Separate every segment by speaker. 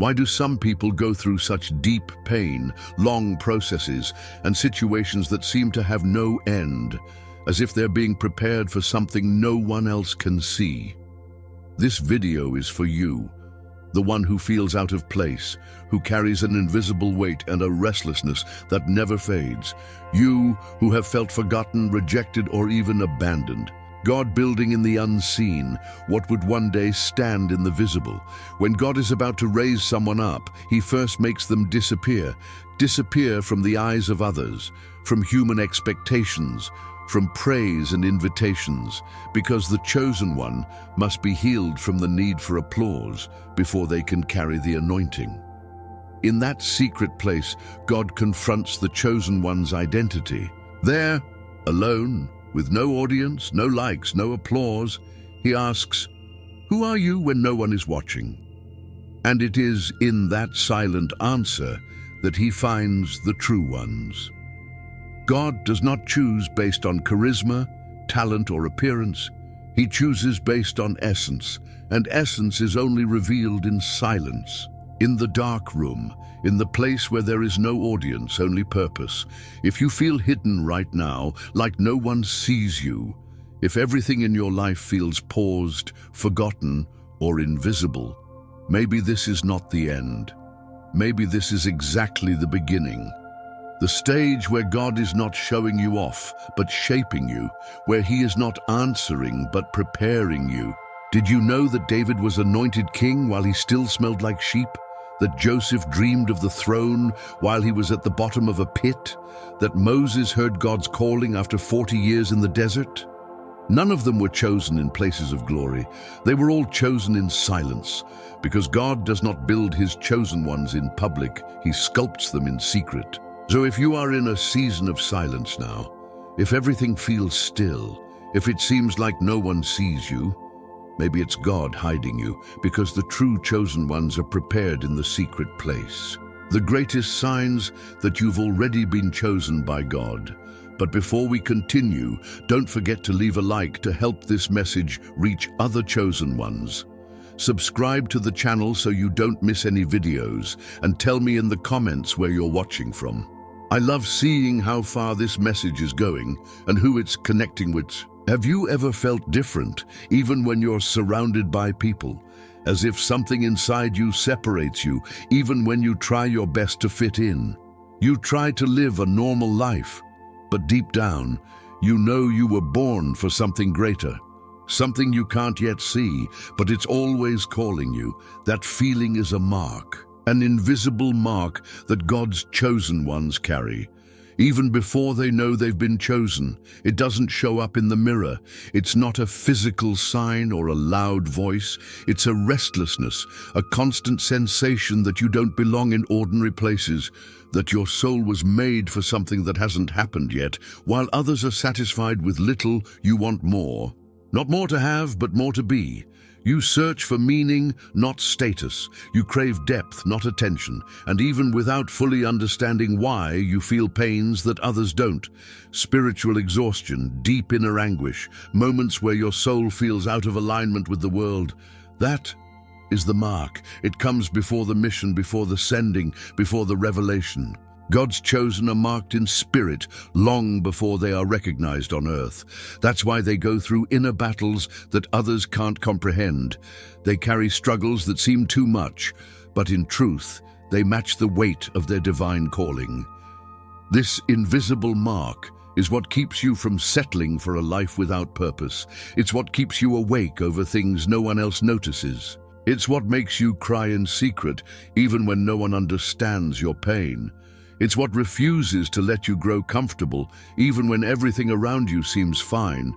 Speaker 1: Why do some people go through such deep pain, long processes, and situations that seem to have no end, as if they're being prepared for something no one else can see? This video is for you, the one who feels out of place, who carries an invisible weight and a restlessness that never fades. You who have felt forgotten, rejected, or even abandoned. God building in the unseen what would one day stand in the visible. When God is about to raise someone up, He first makes them disappear from the eyes of others, from human expectations, from praise and invitations, because the chosen one must be healed from the need for applause before they can carry the anointing. In that secret place, God confronts the chosen one's identity. There, alone, with no audience, no likes, no applause, He asks, "Who are you when no one is watching?" And it is in that silent answer that He finds the true ones. God does not choose based on charisma, talent, or appearance. He chooses based on essence, and essence is only revealed in silence, in the dark room, in the place where there is no audience, only purpose. If you feel hidden right now, like no one sees you, if everything in your life feels paused, forgotten, or invisible, maybe this is not the end. Maybe this is exactly the beginning. The stage where God is not showing you off, but shaping you, where He is not answering, but preparing you. Did you know that David was anointed king while he still smelled like sheep? That Joseph dreamed of the throne while he was at the bottom of a pit? That Moses heard God's calling after 40 years in the desert? None of them were chosen in places of glory. They were all chosen in silence, because God does not build His chosen ones in public, He sculpts them in secret. So if you are in a season of silence now, if everything feels still, if it seems like no one sees you, maybe it's God hiding you, because the true chosen ones are prepared in the secret place. The greatest signs that you've already been chosen by God. But before we continue, don't forget to leave a like to help this message reach other chosen ones. Subscribe to the channel so you don't miss any videos, and tell me in the comments where you're watching from. I love seeing how far this message is going and who it's connecting with. Have you ever felt different, even when you're surrounded by people, as if something inside you separates you, even when you try your best to fit in? You try to live a normal life, but deep down, you know you were born for something greater, something you can't yet see, but it's always calling you. That feeling is a mark, an invisible mark that God's chosen ones carry. Even before they know they've been chosen, it doesn't show up in the mirror. It's not a physical sign or a loud voice. It's a restlessness, a constant sensation that you don't belong in ordinary places, that your soul was made for something that hasn't happened yet. While others are satisfied with little, you want more. Not more to have, but more to be. You search for meaning, not status. You crave depth, not attention. And even without fully understanding why, you feel pains that others don't. Spiritual exhaustion, deep inner anguish, moments where your soul feels out of alignment with the world. That is the mark. It comes before the mission, before the sending, before the revelation. God's chosen are marked in spirit long before they are recognized on earth. That's why they go through inner battles that others can't comprehend. They carry struggles that seem too much, but in truth, they match the weight of their divine calling. This invisible mark is what keeps you from settling for a life without purpose. It's what keeps you awake over things no one else notices. It's what makes you cry in secret, even when no one understands your pain. It's what refuses to let you grow comfortable, even when everything around you seems fine.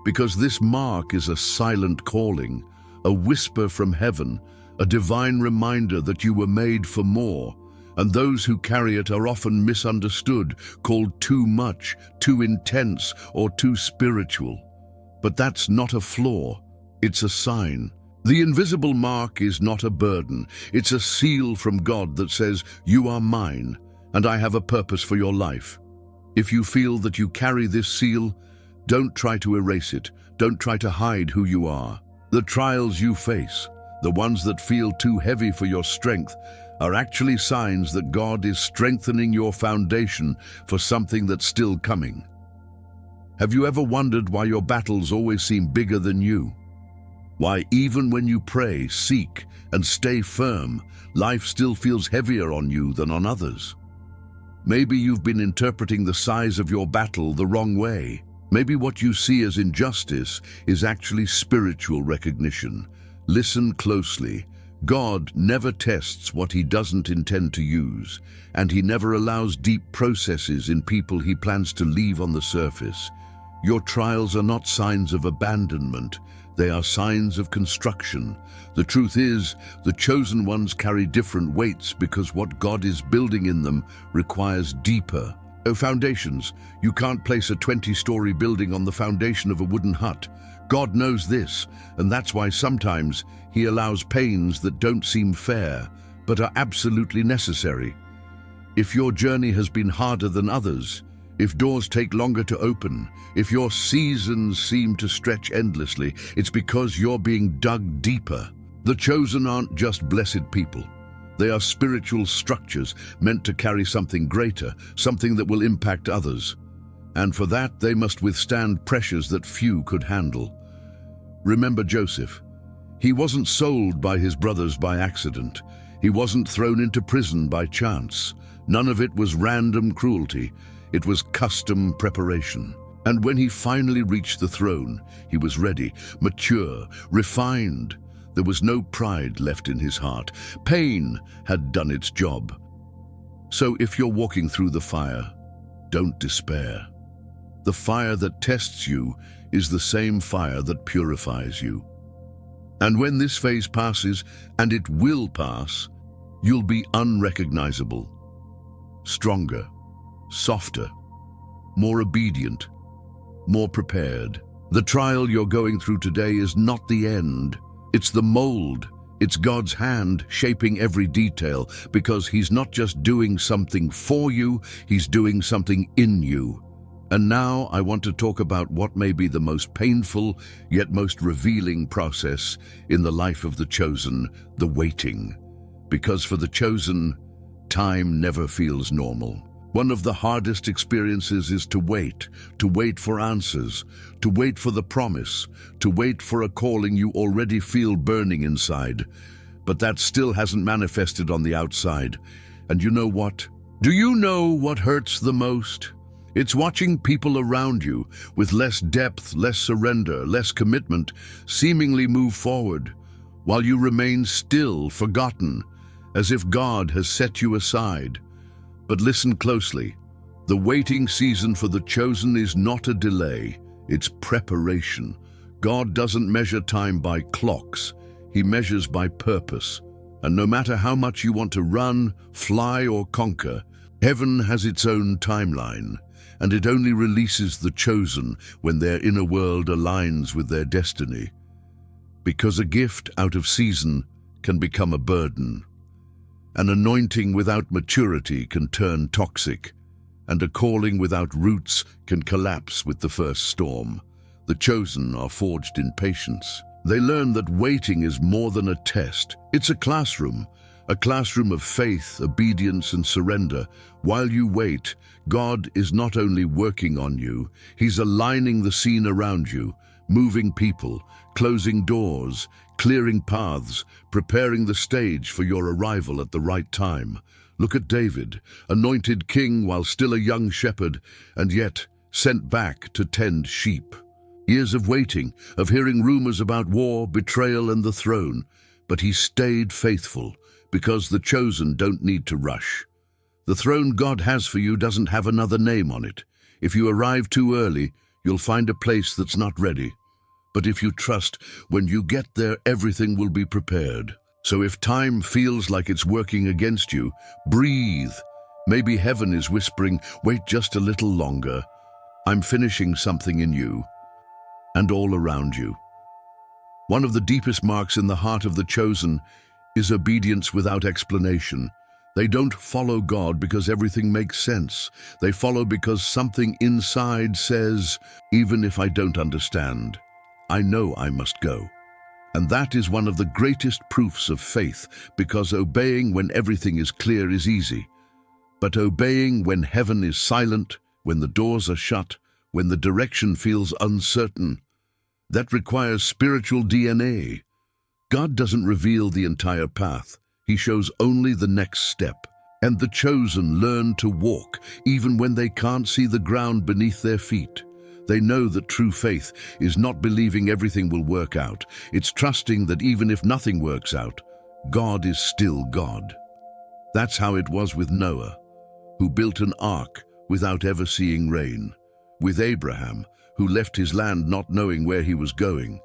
Speaker 1: Because this mark is a silent calling, a whisper from heaven, a divine reminder that you were made for more. And those who carry it are often misunderstood, called too much, too intense, or too spiritual. But that's not a flaw, it's a sign. The invisible mark is not a burden, it's a seal from God that says, "You are mine, and I have a purpose for your life." If you feel that you carry this seal, don't try to erase it. Don't try to hide who you are. The trials you face, The ones that feel too heavy for your strength are actually signs that God is strengthening your foundation for something that's still coming. Have you ever wondered why your battles always seem bigger than you? Why even when you pray, seek, and stay firm, life still feels heavier on you than on others? Maybe you've been interpreting the size of your battle the wrong way. Maybe what you see as injustice is actually spiritual recognition. Listen closely. God never tests what he doesn't intend to use, and he never allows deep processes in people he plans to leave on the surface. Your trials are not signs of abandonment. They are signs of construction. The truth is, the chosen ones carry different weights because what God is building in them requires deeper foundations. You can't place a 20-story building on the foundation of a wooden hut. God knows this, and that's why sometimes he allows pains that don't seem fair, but are absolutely necessary. If your journey has been harder than others, if doors take longer to open, if your seasons seem to stretch endlessly, it's because you're being dug deeper. The chosen aren't just blessed people. They are spiritual structures meant to carry something greater, something that will impact others. And for that, they must withstand pressures that few could handle. Remember Joseph. He wasn't sold by his brothers by accident. He wasn't thrown into prison by chance. None of it was random cruelty. It was custom preparation. And when he finally reached the throne, he was ready, mature, refined. There was no pride left in his heart. Pain had done its job. So if you're walking through the fire, don't despair. The fire that tests you is the same fire that purifies you. And when this phase passes, and it will pass, you'll be unrecognizable, stronger, softer, more obedient, more prepared. The trial you're going through today is not the end. It's the mold. It's God's hand shaping every detail, because he's not just doing something for you, he's doing something in you. And now I want to talk about what may be the most painful yet most revealing process in the life of the chosen, the waiting. Because for the chosen, time never feels normal. One of the hardest experiences is to wait for answers, to wait for the promise, to wait for a calling you already feel burning inside. But that still hasn't manifested on the outside. And you know what? Do you know what hurts the most? It's watching people around you with less depth, less surrender, less commitment, seemingly move forward, while you remain still, forgotten, as if God has set you aside. But listen closely. The waiting season for the chosen is not a delay, it's preparation. God doesn't measure time by clocks, he measures by purpose. And no matter how much you want to run, fly, or conquer, heaven has its own timeline, and it only releases the chosen when their inner world aligns with their destiny. Because a gift out of season can become a burden. An anointing without maturity can turn toxic, and a calling without roots can collapse with the first storm. The chosen are forged in patience. They learn that waiting is more than a test. It's a classroom of faith, obedience, and surrender. While you wait, God is not only working on you, he's aligning the scene around you, moving people, closing doors, clearing paths, preparing the stage for your arrival at the right time. Look at David, anointed king while still a young shepherd, and yet sent back to tend sheep. Years of waiting, of hearing rumors about war, betrayal, and the throne, but he stayed faithful, because the chosen don't need to rush. The throne God has for you doesn't have another name on it. If you arrive too early, you'll find a place that's not ready. But if you trust, when you get there, everything will be prepared. So if time feels like it's working against you, breathe. Maybe heaven is whispering, wait just a little longer. I'm finishing something in you and all around you. One of the deepest marks in the heart of the chosen is obedience without explanation. They don't follow God because everything makes sense. They follow because something inside says, even if I don't understand, I know I must go. And that is one of the greatest proofs of faith, because obeying when everything is clear is easy. But obeying when heaven is silent, when the doors are shut, when the direction feels uncertain, that requires spiritual DNA. God doesn't reveal the entire path. He shows only the next step. And the chosen learn to walk, even when they can't see the ground beneath their feet. They know that true faith is not believing everything will work out. It's trusting that even if nothing works out, God is still God. That's how it was with Noah, who built an ark without ever seeing rain, with Abraham, who left his land not knowing where he was going,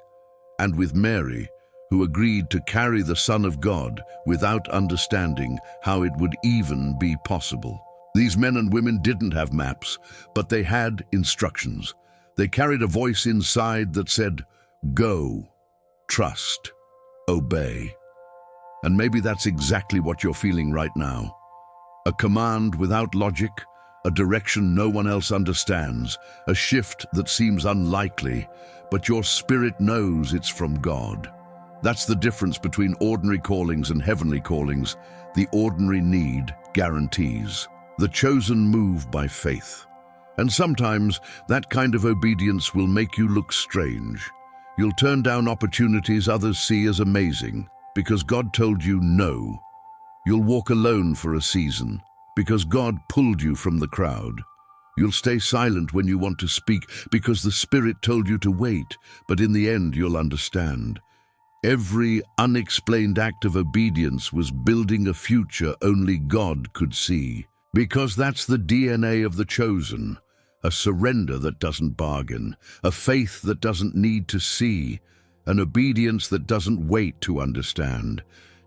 Speaker 1: and with Mary, who agreed to carry the Son of God without understanding how it would even be possible. These men and women didn't have maps, but they had instructions. They carried a voice inside that said, "Go, trust, obey." And maybe that's exactly what you're feeling right now. A command without logic, a direction no one else understands, a shift that seems unlikely, but your spirit knows it's from God. That's the difference between ordinary callings and heavenly callings. The ordinary need guarantees. The chosen move by faith. And sometimes that kind of obedience will make you look strange. You'll turn down opportunities others see as amazing because God told you no. You'll walk alone for a season because God pulled you from the crowd. You'll stay silent when you want to speak because the Spirit told you to wait, but in the end you'll understand. Every unexplained act of obedience was building a future only God could see. Because that's the DNA of the chosen, a surrender that doesn't bargain, a faith that doesn't need to see, an obedience that doesn't wait to understand.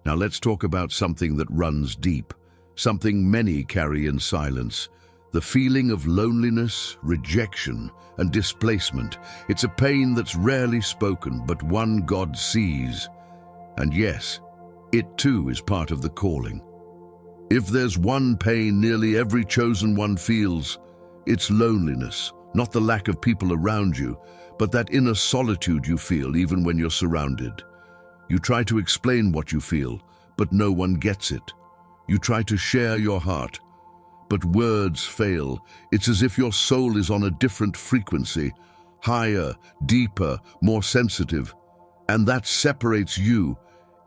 Speaker 1: Now let's talk about something that runs deep, something many carry in silence, the feeling of loneliness, rejection, and displacement. It's a pain that's rarely spoken, but one God sees. And yes, it too is part of the calling. If there's one pain nearly every chosen one feels, it's loneliness, not the lack of people around you, but that inner solitude you feel even when you're surrounded. You try to explain what you feel, but no one gets it. You try to share your heart, but words fail. It's as if your soul is on a different frequency, higher, deeper, more sensitive, and that separates you.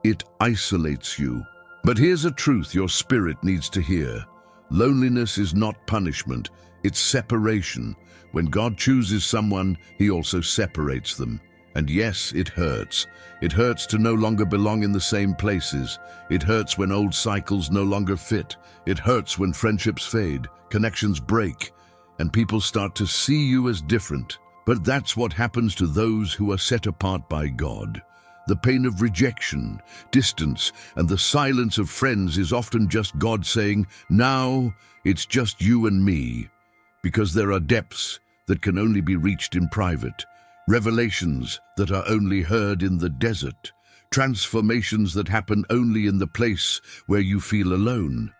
Speaker 1: It isolates you. But here's a truth your spirit needs to hear. Loneliness is not punishment, it's separation. When God chooses someone, He also separates them. And yes, it hurts. It hurts to no longer belong in the same places. It hurts when old cycles no longer fit. It hurts when friendships fade, connections break, and people start to see you as different. But that's what happens to those who are set apart by God. The pain of rejection, distance, and the silence of friends is often just God saying, "Now it's just you and me," because there are depths that can only be reached in private, revelations that are only heard in the desert, transformations that happen only in the place where you feel alone,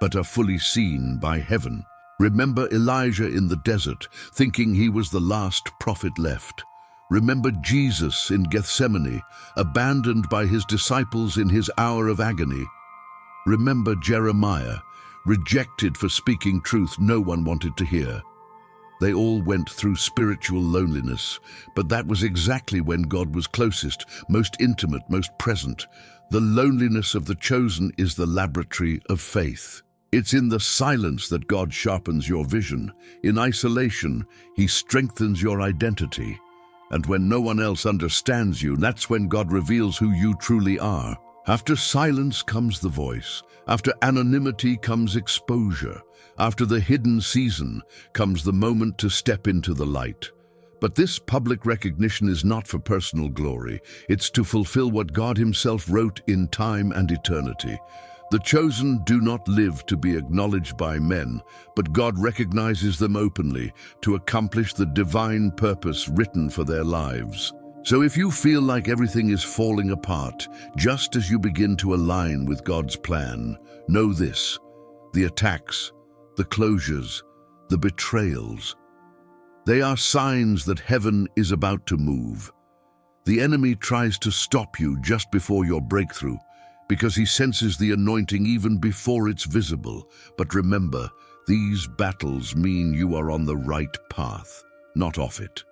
Speaker 1: but are fully seen by heaven. Remember Elijah in the desert, thinking he was the last prophet left. Remember Jesus in Gethsemane, abandoned by his disciples in his hour of agony. Remember Jeremiah, rejected for speaking truth no one wanted to hear. They all went through spiritual loneliness, but that was exactly when God was closest, most intimate, most present. The loneliness of the chosen is the laboratory of faith. It's in the silence that God sharpens your vision. In isolation, He strengthens your identity. And when no one else understands you, that's when God reveals who you truly are. After silence comes the voice. After anonymity comes exposure. After the hidden season comes the moment to step into the light. But this public recognition is not for personal glory. It's to fulfill what God Himself wrote in time and eternity. The chosen do not live to be acknowledged by men, but God recognizes them openly to accomplish the divine purpose written for their lives. So if you feel like everything is falling apart, just as you begin to align with God's plan, know this: the attacks, the closures, the betrayals, they are signs that heaven is about to move. The enemy tries to stop you just before your breakthrough because he senses the anointing even before it's visible. But remember, these battles mean you are on the right path, not off it.